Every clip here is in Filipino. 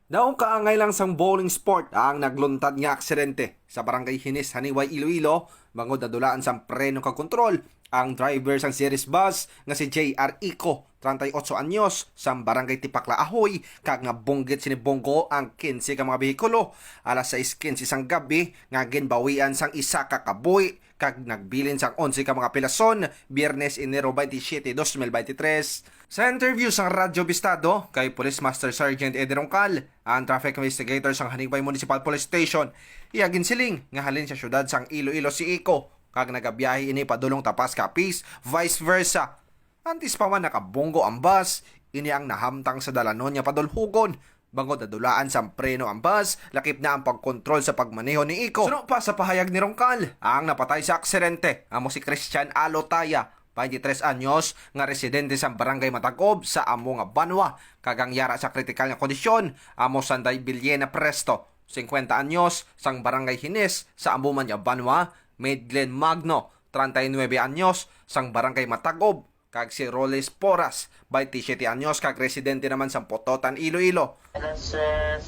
Daong kaangay lang sang bowling sport ang nagluntad nga aksidente sa Barangay Hines, Haniway, Iloilo, bangod na dulaan sang preno kag kontrol ang driver sang series bus nga si J.R. Ico, 38 anyos, sang Barangay Tipakla, Ahoy, kag nga bunggit sinibonggo ang 15 ka mga behikulo. Alas 6:15 sang gabi nga ginbawian sang isa ka kabuhi kag nagbilin sang 11 ka mga pilason Biyernes Enero 27, 2023. Sa interview sang Radyo Bistado kay Police Master Sergeant Eddie Roncal, ang traffic investigator sang Haniway Municipal Police Station, iyagin siling nga halin sa syudad sang Iloilo si Ico kag nagabiyahe ini padulong tapas Capiz, vice versa. Antis pa man nakabunggo ang bus, ini ang nahamtang sa dalanon niya padulhugon. Bangod na dulaan sa preno ang bus, lakip na ang pagkontrol sa pagmaneho ni Ico. Suno pa sa pahayag ni Roncal, ang napatay sa aksidente, amo si Christian Alotaya, 23 anyos, nga residente sa Barangay Matagob sa amo nga Banwa, kagang yara sa kritikal nga kondisyon, amo Sanday Villena Presto, 50 anyos, sang Barangay Hines sa amo man nga Banwa, Madeline Magno, 39 anyos, sang Barangay Matagob, kag si Roles Poras, 27 anyos, kag residente naman sa Pototan, Iloilo. Sa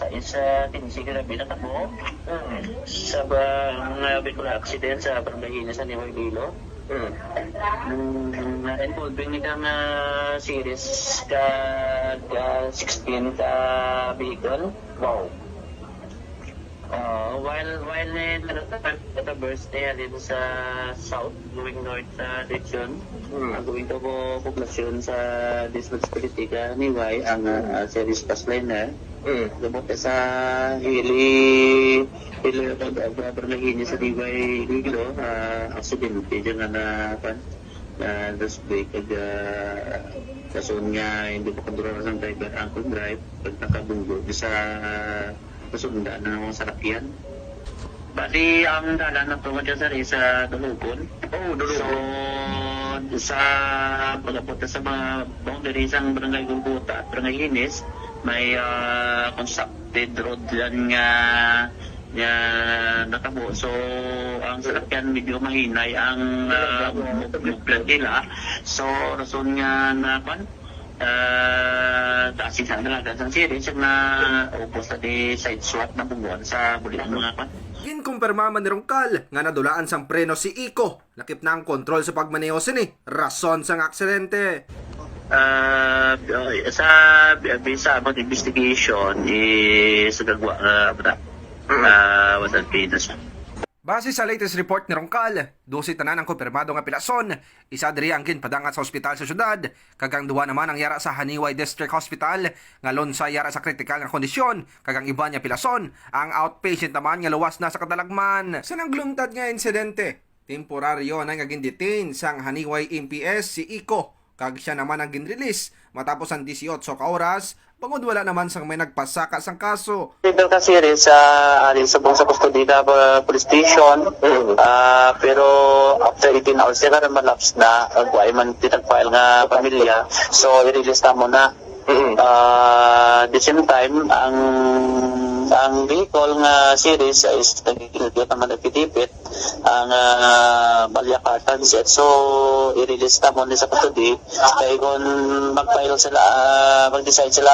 isa tinisigan na bilang ako sa mga vehicular accident sa Barangay Hines sa Haniway, Iloilo. Involving ni kang series ka 16 ka vehicle. Wow. While nataverse niya dito sa south, going north sa direction, going to poblasyon sa municipality ka Haniway, ang series bus liner. Lumot sa hili Barangay sa Haniway, Iloilo, aksidente dyan na display kag kasun nga hindi pa kontrol ng driver ang drive pag nakabunggo sa pasunda na mga sarakyan. Bali, ang dalan na tungod dyan sa Dulugon. So, sa pagkapunta sa mga boundary sa Barangay Gulguta at Barangay Hines, may constructed road yan nga natabo. So, ang sasakyan medyo mahinay ang movement nila. So, rason nga na dasi sa dalaga sa series na upos na di side swap na bunguan sa bulian mga Ginkumpirma man ni Roncal nga nadulaan sang preno si Ico, lakip na ang kontrol sa pagmaneho sini, rason sang aksidente. Sa about investigation is gagwa wasal pinas. Base sa latest report ni Roncal, 12 tanan ang kumpirmado nga pilason, isa diri ang ginpadangat sa ospital sa syudad, kagang duwa naman ang yara sa Haniway District Hospital, nga lonsa yara sa kritikal nga kondisyon, kagang iba niya pilason, ang outpatient naman nga luwas na sa kadalagman. Sa nagluntad nga insidente, temporaryo na nga gindetain sang Haniway MPS si Ico, kag siya naman ang ginrelease matapos ang 18 ka oras, bangod wala naman sang may nagpasaka sang kaso. Civil ka series sa buong sa custody na police station, pero after 18 hours siya ka malapse na, ay man tinag-file nga pamilya, so i-release na mo na. The same time, ang vehicle nga series is nagigilagyan naman nagpitipit ang Balyacar Transit, so i-release na mo sa custody. Kaya kung mag-file sila, mag-decide sila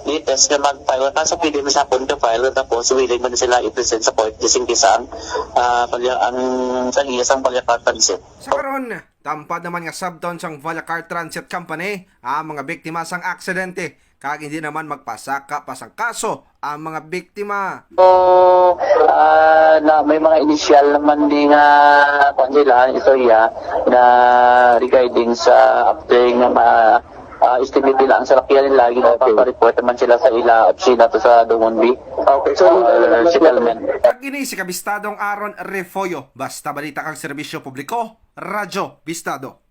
latest na mag-file, kaso pwede mo sa punto file, tapos willing mo na sila i-present sa court dising kisang ang Balyacar Transit. Sa karon, tampad naman nga subtown sang Balyacar Transit Company ang mga biktima sang aksidente, kag hindi naman magpasaka pa sang kaso ang mga biktima. So, na may mga initial naman din nga kanila istorya na regarding sa after nga estimate nila ang salakyan nila, ginapapa-report naman sila sa ila opsina to sa Dungonbi. Okay, so settlement. Kini si Kabistadong Aaron Refoyo, basta balita kang serbisyo publiko, Radyo Bistado.